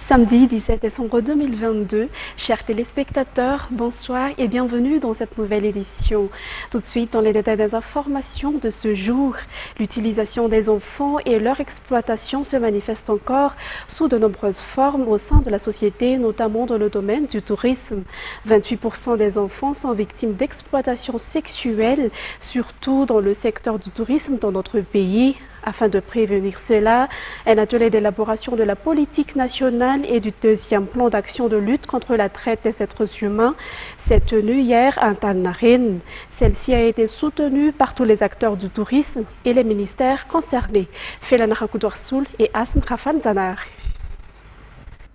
Samedi 17 décembre 2022, chers téléspectateurs, bonsoir et bienvenue dans cette nouvelle édition. Tout de suite, dans les détails des informations de ce jour, l'utilisation des enfants et leur exploitation se manifestent encore sous de nombreuses formes au sein de la société, notamment dans le domaine du tourisme. 28% des enfants sont victimes d'exploitation sexuelle, surtout dans le secteur du tourisme dans notre pays. Afin de prévenir cela, un atelier d'élaboration de la politique nationale et du deuxième plan d'action de lutte contre la traite des êtres humains s'est tenu hier à Tanarine. Celle-ci a été soutenue par tous les acteurs du tourisme et les ministères concernés. Felana Rakoudoursoul et Asn Rafan Zanar.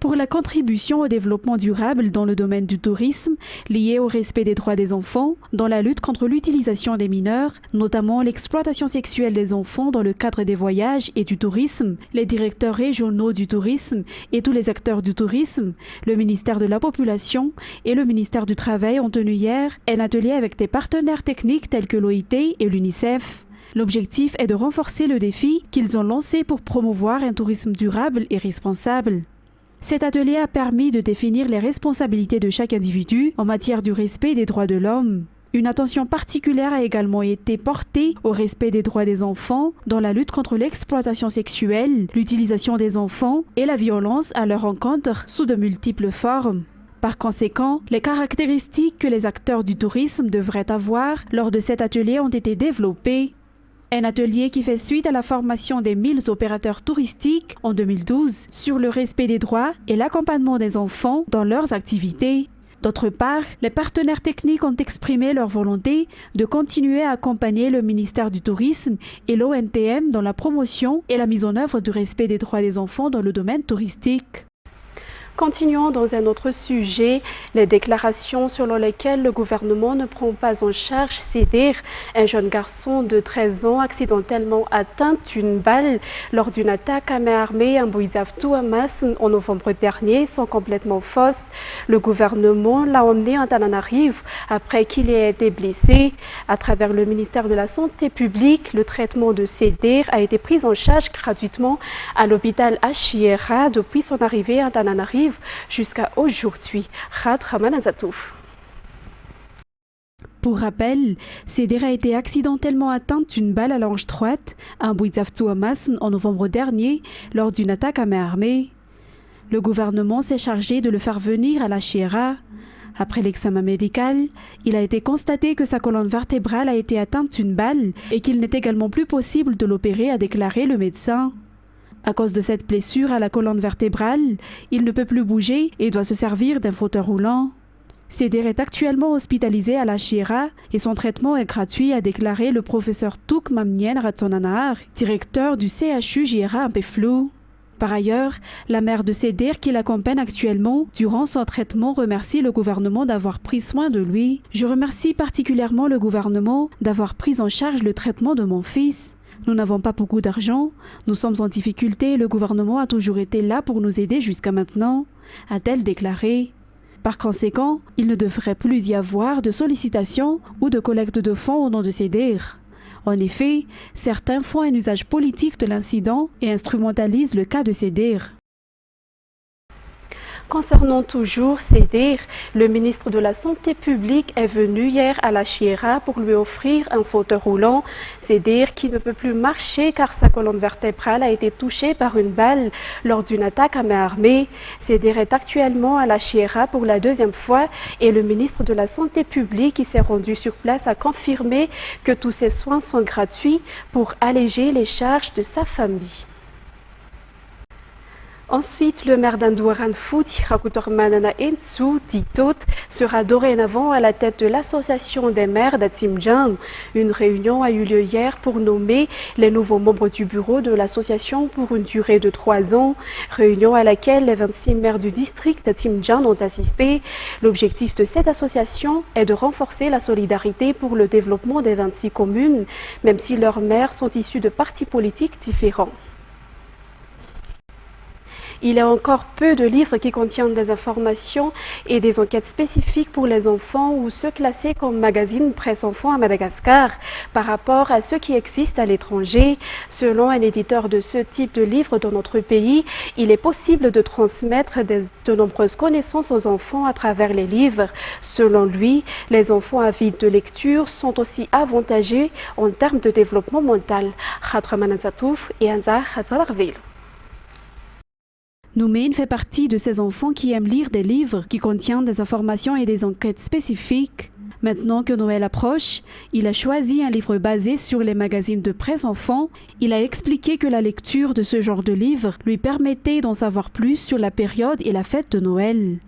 Pour la contribution au développement durable dans le domaine du tourisme, lié au respect des droits des enfants, dans la lutte contre l'utilisation des mineurs, notamment l'exploitation sexuelle des enfants dans le cadre des voyages et du tourisme, les directeurs régionaux du tourisme et tous les acteurs du tourisme, le ministère de la Population et le ministère du Travail ont tenu hier un atelier avec des partenaires techniques tels que l'OIT et l'UNICEF. L'objectif est de renforcer le défi qu'ils ont lancé pour promouvoir un tourisme durable et responsable. Cet atelier a permis de définir les responsabilités de chaque individu en matière du respect des droits de l'homme. Une attention particulière a également été portée au respect des droits des enfants dans la lutte contre l'exploitation sexuelle, l'utilisation des enfants et la violence à leur encontre sous de multiples formes. Par conséquent, les caractéristiques que les acteurs du tourisme devraient avoir lors de cet atelier ont été développées. Un atelier qui fait suite à la formation des 1000 opérateurs touristiques en 2012 sur le respect des droits et l'accompagnement des enfants dans leurs activités. D'autre part, les partenaires techniques ont exprimé leur volonté de continuer à accompagner le ministère du Tourisme et l'ONTM dans la promotion et la mise en œuvre du respect des droits des enfants dans le domaine touristique. Continuons dans un autre sujet, les déclarations selon lesquelles le gouvernement ne prend pas en charge Sédir, un jeune garçon de 13 ans accidentellement atteint d'une balle lors d'une attaque à main armée à Bouidaftou Hamas en novembre dernier, sont complètement fausses. Le gouvernement l'a emmené à Tananarive après qu'il ait été blessé. À travers le ministère de la Santé publique, le traitement de Sédir a été pris en charge gratuitement à l'hôpital Achiera depuis son arrivée à Tananarive jusqu'à aujourd'hui. Pour rappel, Sédir a été accidentellement atteinte d'une balle à la hanche droite à Bouidaftou Hamas en novembre dernier lors d'une attaque à main armée. Le gouvernement s'est chargé de le faire venir à la Chiera. Après l'examen médical, il a été constaté que sa colonne vertébrale a été atteinte d'une balle et qu'il n'est également plus possible de l'opérer, a déclaré le médecin. À cause de cette blessure à la colonne vertébrale, il ne peut plus bouger et doit se servir d'un fauteuil roulant. Sédir est actuellement hospitalisé à la Chiera et son traitement est gratuit, a déclaré le professeur Touk Mamnien Ratsonanaar, directeur du CHU Chiera Mpeflou. Par ailleurs, la mère de Sédir qui l'accompagne actuellement durant son traitement remercie le gouvernement d'avoir pris soin de lui. Je remercie particulièrement le gouvernement d'avoir pris en charge le traitement de mon fils. Nous n'avons pas beaucoup d'argent, nous sommes en difficulté et le gouvernement a toujours été là pour nous aider jusqu'à maintenant, a-t-elle déclaré. Par conséquent, il ne devrait plus y avoir de sollicitations ou de collecte de fonds au nom de Sédir. En effet, certains font un usage politique de l'incident et instrumentalisent le cas de Sédir. Concernant toujours Sédir, le ministre de la Santé publique est venu hier à la Chiera pour lui offrir un fauteuil roulant. Sédir qui ne peut plus marcher car sa colonne vertébrale a été touchée par une balle lors d'une attaque à main armée. Sédir est actuellement à la Chiera pour la deuxième fois et le ministre de la Santé publique qui s'est rendu sur place a confirmé que tous ces soins sont gratuits pour alléger les charges de sa famille. Ensuite, le maire d'Andouaran Fouti, Rakutor Manana Ensu, Ditot, sera dorénavant à la tête de l'association des maires d'Atsimjan. Une réunion a eu lieu hier pour nommer les nouveaux membres du bureau de l'association pour une durée de 3 ans. Réunion à laquelle les 26 maires du district d'Atsimjan ont assisté. L'objectif de cette association est de renforcer la solidarité pour le développement des 26 communes, même si leurs maires sont issus de partis politiques différents. Il y a encore peu de livres qui contiennent des informations et des enquêtes spécifiques pour les enfants ou ceux classés comme magazines presse enfants à Madagascar par rapport à ceux qui existent à l'étranger. Selon un éditeur de ce type de livres dans notre pays, il est possible de transmettre de nombreuses connaissances aux enfants à travers les livres. Selon lui, les enfants avides de lecture sont aussi avantagés en termes de développement mental. Nouméne fait partie de ces enfants qui aiment lire des livres qui contiennent des informations et des enquêtes spécifiques. Maintenant que Noël approche, il a choisi un livre basé sur les magazines de presse enfants. Il a expliqué que la lecture de ce genre de livre lui permettait d'en savoir plus sur la période et la fête de Noël.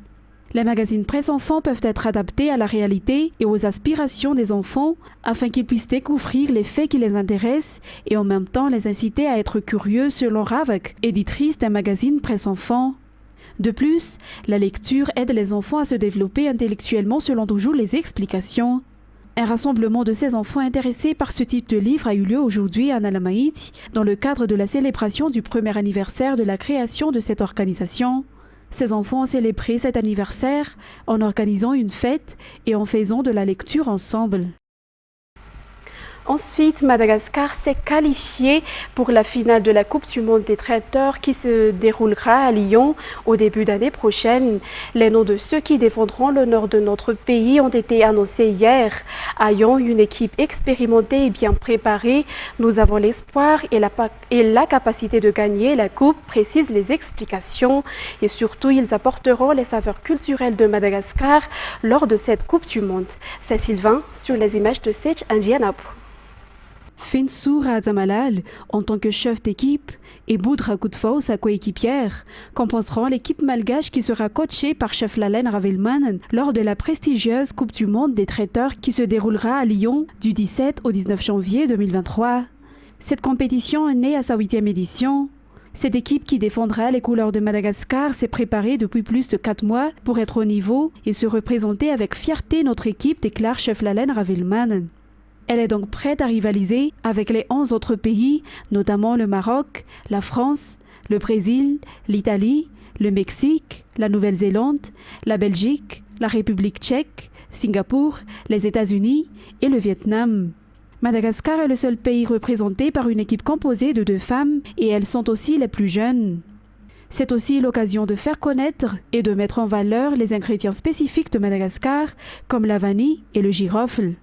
Les magazines presse enfants peuvent être adaptés à la réalité et aux aspirations des enfants afin qu'ils puissent découvrir les faits qui les intéressent et en même temps les inciter à être curieux selon Ravak, éditrice d'un magazine presse enfants. De plus, la lecture aide les enfants à se développer intellectuellement selon toujours les explications. Un rassemblement de ces enfants intéressés par ce type de livre a eu lieu aujourd'hui à Nalamaïti dans le cadre de la célébration du premier anniversaire de la création de cette organisation. Ces enfants ont célébré cet anniversaire en organisant une fête et en faisant de la lecture ensemble. Ensuite, Madagascar s'est qualifié pour la finale de la Coupe du monde des traiteurs qui se déroulera à Lyon au début d'année prochaine. Les noms de ceux qui défendront l'honneur de notre pays ont été annoncés hier. Ayant une équipe expérimentée et bien préparée, nous avons l'espoir et la capacité de gagner la Coupe, précisent les explications. Et surtout, ils apporteront les saveurs culturelles de Madagascar lors de cette Coupe du monde. C'est Sylvain sur les images de Sech Indianapo. Finsour Azamalal, en tant que chef d'équipe, et Boudra Koutfao, sa coéquipière, composeront l'équipe malgache qui sera coachée par chef Lalen Ravelman lors de la prestigieuse Coupe du monde des traiteurs qui se déroulera à Lyon du 17 au 19 janvier 2023. Cette compétition est née à sa 8e édition. Cette équipe qui défendra les couleurs de Madagascar s'est préparée depuis plus de 4 mois pour être au niveau et se représenter avec fierté notre équipe, déclare chef Lalen Ravelman. Elle est donc prête à rivaliser avec les 11 autres pays, notamment le Maroc, la France, le Brésil, l'Italie, le Mexique, la Nouvelle-Zélande, la Belgique, la République tchèque, Singapour, les États-Unis et le Vietnam. Madagascar est le seul pays représenté par une équipe composée de 2 femmes et elles sont aussi les plus jeunes. C'est aussi l'occasion de faire connaître et de mettre en valeur les ingrédients spécifiques de Madagascar comme la vanille et le girofle.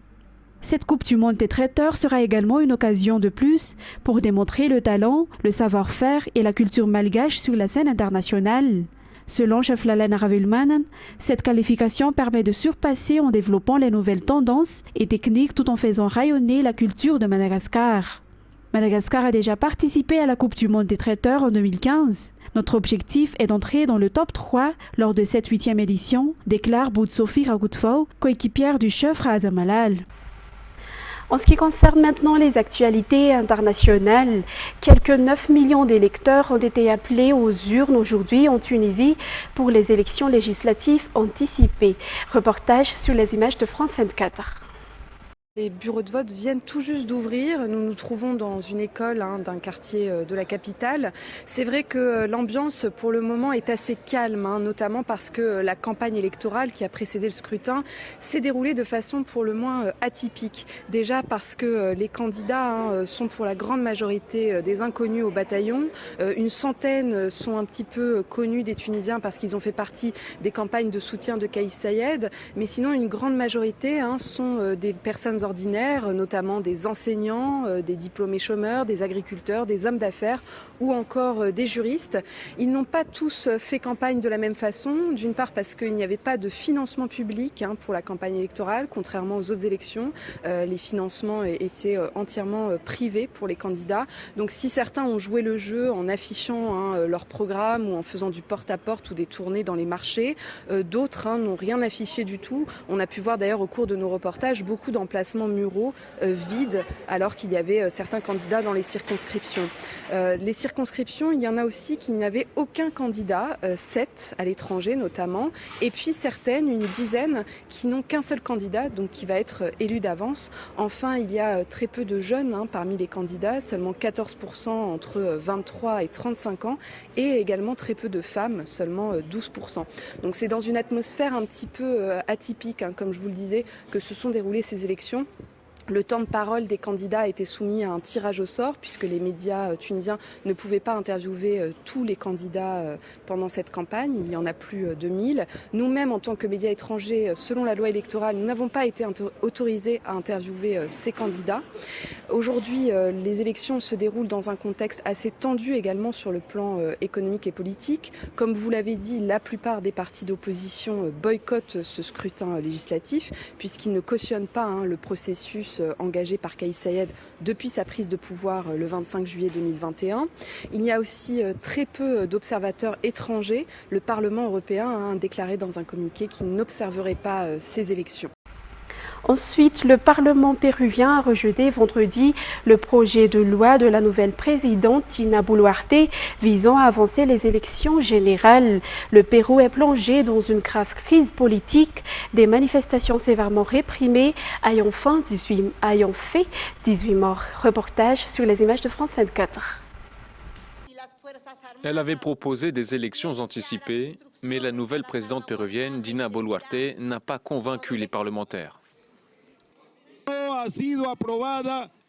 Cette Coupe du monde des traiteurs sera également une occasion de plus pour démontrer le talent, le savoir-faire et la culture malgache sur la scène internationale. Selon chef Lalen Ravelman, cette qualification permet de surpasser en développant les nouvelles tendances et techniques tout en faisant rayonner la culture de Madagascar. Madagascar a déjà participé à la Coupe du monde des traiteurs en 2015. Notre objectif est d'entrer dans le top 3 lors de cette 8e édition, déclare Boudsofi Ragoutfao, coéquipière du chef Razamalal. En ce qui concerne maintenant les actualités internationales, quelques 9 millions d'électeurs ont été appelés aux urnes aujourd'hui en Tunisie pour les élections législatives anticipées. Reportage sur les images de France 24. Les bureaux de vote viennent tout juste d'ouvrir. Nous nous trouvons dans une école d'un quartier de la capitale. C'est vrai que l'ambiance pour le moment est assez calme, notamment parce que la campagne électorale qui a précédé le scrutin s'est déroulée de façon pour le moins atypique. Déjà parce que les candidats sont pour la grande majorité des inconnus au bataillon. Une centaine sont un petit peu connus des Tunisiens parce qu'ils ont fait partie des campagnes de soutien de Kais Saied. Mais sinon, une grande majorité sont des personnes ordinaires, notamment des enseignants, des diplômés chômeurs, des agriculteurs, des hommes d'affaires ou encore des juristes. Ils n'ont pas tous fait campagne de la même façon, d'une part parce qu'il n'y avait pas de financement public pour la campagne électorale, contrairement aux autres élections. Les financements étaient entièrement privés pour les candidats. Donc si certains ont joué le jeu en affichant leur programme ou en faisant du porte-à-porte ou des tournées dans les marchés, d'autres n'ont rien affiché du tout. On a pu voir d'ailleurs au cours de nos reportages beaucoup d'emplacements emplacements muraux vides alors qu'il y avait certains candidats dans les circonscriptions. Les circonscriptions, il y en a aussi qui n'avaient aucun candidat, 7 à l'étranger notamment, et puis certaines, une dizaine, qui n'ont qu'un seul candidat, donc qui va être élu d'avance. Enfin, il y a très peu de jeunes parmi les candidats, seulement 14% entre 23 et 35 ans, et également très peu de femmes, seulement 12%. Donc c'est dans une atmosphère un petit peu atypique, comme je vous le disais, que se sont déroulées ces élections. Le temps de parole des candidats a été soumis à un tirage au sort puisque les médias tunisiens ne pouvaient pas interviewer tous les candidats pendant cette campagne. Il y en a plus de 1000. Nous-mêmes, en tant que médias étrangers, selon la loi électorale, nous n'avons pas été autorisés à interviewer ces candidats. Aujourd'hui, les élections se déroulent dans un contexte assez tendu également sur le plan économique et politique. Comme vous l'avez dit, la plupart des partis d'opposition boycottent ce scrutin législatif puisqu'ils ne cautionnent pas le processus engagé par Kais Saied depuis sa prise de pouvoir le 25 juillet 2021. Il y a aussi très peu d'observateurs étrangers. Le Parlement européen a déclaré dans un communiqué qu'il n'observerait pas ces élections. Ensuite, le Parlement péruvien a rejeté vendredi le projet de loi de la nouvelle présidente Dina Boluarte visant à avancer les élections générales. Le Pérou est plongé dans une grave crise politique, des manifestations sévèrement réprimées ayant fait 18 morts. Reportage sur les images de France 24. Elle avait proposé des élections anticipées, mais la nouvelle présidente péruvienne, Dina Boluarte, n'a pas convaincu les parlementaires.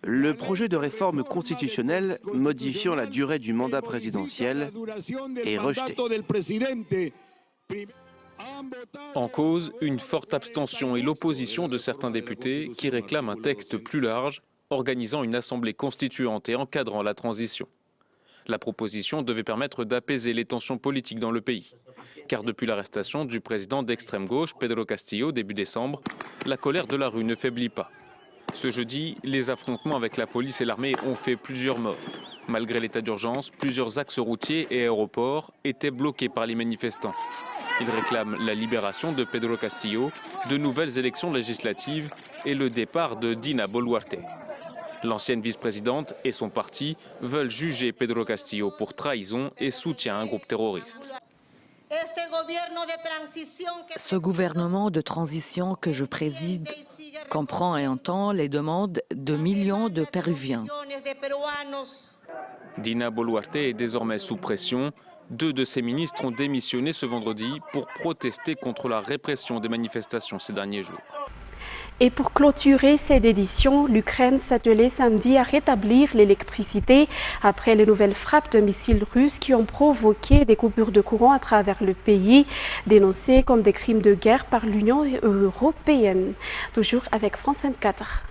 Le projet de réforme constitutionnelle modifiant la durée du mandat présidentiel est rejeté. En cause, une forte abstention et l'opposition de certains députés qui réclament un texte plus large, organisant une assemblée constituante et encadrant la transition. La proposition devait permettre d'apaiser les tensions politiques dans le pays. Car depuis l'arrestation du président d'extrême gauche, Pedro Castillo, début décembre, la colère de la rue ne faiblit pas. Ce jeudi, les affrontements avec la police et l'armée ont fait plusieurs morts. Malgré l'état d'urgence, plusieurs axes routiers et aéroports étaient bloqués par les manifestants. Ils réclament la libération de Pedro Castillo, de nouvelles élections législatives et le départ de Dina Boluarte. L'ancienne vice-présidente et son parti veulent juger Pedro Castillo pour trahison et soutien à un groupe terroriste. Ce gouvernement de transition que je préside comprend et entend les demandes de millions de Péruviens. Dina Boluarte est désormais sous pression. 2 de ses ministres ont démissionné ce vendredi pour protester contre la répression des manifestations ces derniers jours. Et pour clôturer cette édition, l'Ukraine s'attelait samedi à rétablir l'électricité après les nouvelles frappes de missiles russes qui ont provoqué des coupures de courant à travers le pays, dénoncées comme des crimes de guerre par l'Union européenne. Toujours avec France 24.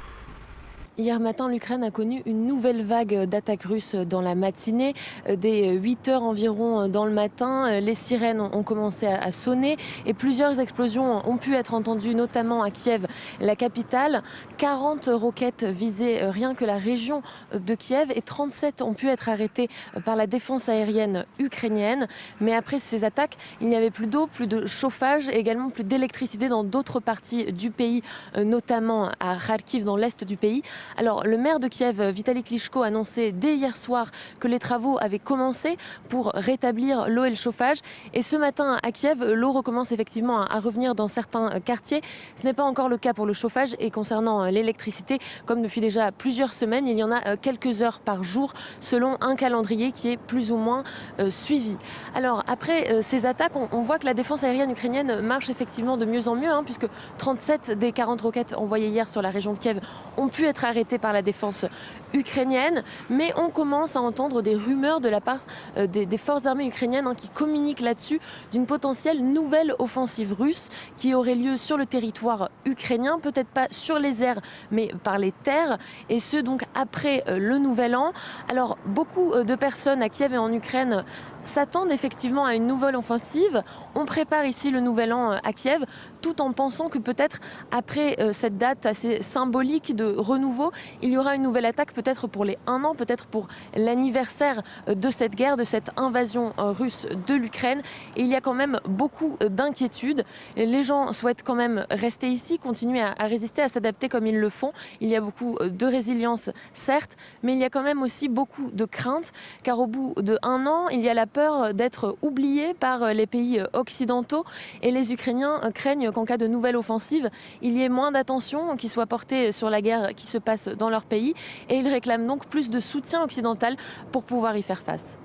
Hier matin, l'Ukraine a connu une nouvelle vague d'attaques russes dans la matinée. Dès 8 heures environ dans le matin, les sirènes ont commencé à sonner et plusieurs explosions ont pu être entendues, notamment à Kiev, la capitale. 40 roquettes visaient rien que la région de Kiev et 37 ont pu être arrêtées par la défense aérienne ukrainienne. Mais après ces attaques, il n'y avait plus d'eau, plus de chauffage et également plus d'électricité dans d'autres parties du pays, notamment à Kharkiv, dans l'est du pays. Alors, le maire de Kiev, Vitaly Klitschko, a annoncé dès hier soir que les travaux avaient commencé pour rétablir l'eau et le chauffage. Et ce matin, à Kiev, l'eau recommence effectivement à revenir dans certains quartiers. Ce n'est pas encore le cas pour le chauffage et concernant l'électricité, comme depuis déjà plusieurs semaines, il y en a quelques heures par jour selon un calendrier qui est plus ou moins suivi. Alors, après ces attaques, on voit que la défense aérienne ukrainienne marche effectivement de mieux en mieux, puisque 37 des 40 roquettes envoyées hier sur la région de Kiev ont pu être arrêtées par la défense ukrainienne, mais on commence à entendre des rumeurs de la part des forces armées ukrainiennes qui communiquent là-dessus d'une potentielle nouvelle offensive russe qui aurait lieu sur le territoire ukrainien, peut-être pas sur les airs, mais par les terres, et ce donc après le Nouvel An. Alors beaucoup de personnes à Kiev et en Ukraine s'attendent effectivement à une nouvelle offensive. On prépare ici le nouvel an à Kiev, tout en pensant que peut-être après cette date assez symbolique de renouveau, il y aura une nouvelle attaque, peut-être pour les 1 an, peut-être pour l'anniversaire de cette guerre, de cette invasion russe de l'Ukraine. Et il y a quand même beaucoup d'inquiétudes. Les gens souhaitent quand même rester ici, continuer à résister, à s'adapter comme ils le font. Il y a beaucoup de résilience, certes, mais il y a quand même aussi beaucoup de crainte, car au bout de 1 an, il y a la peur d'être oublié par les pays occidentaux. Et les Ukrainiens craignent qu'en cas de nouvelle offensive, il y ait moins d'attention qui soit portée sur la guerre qui se passe dans leur pays. Et ils réclament donc plus de soutien occidental pour pouvoir y faire face.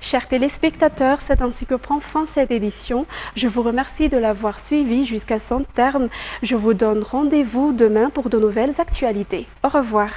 Chers téléspectateurs, c'est ainsi que prend fin cette édition. Je vous remercie de l'avoir suivi jusqu'à son terme. Je vous donne rendez-vous demain pour de nouvelles actualités. Au revoir.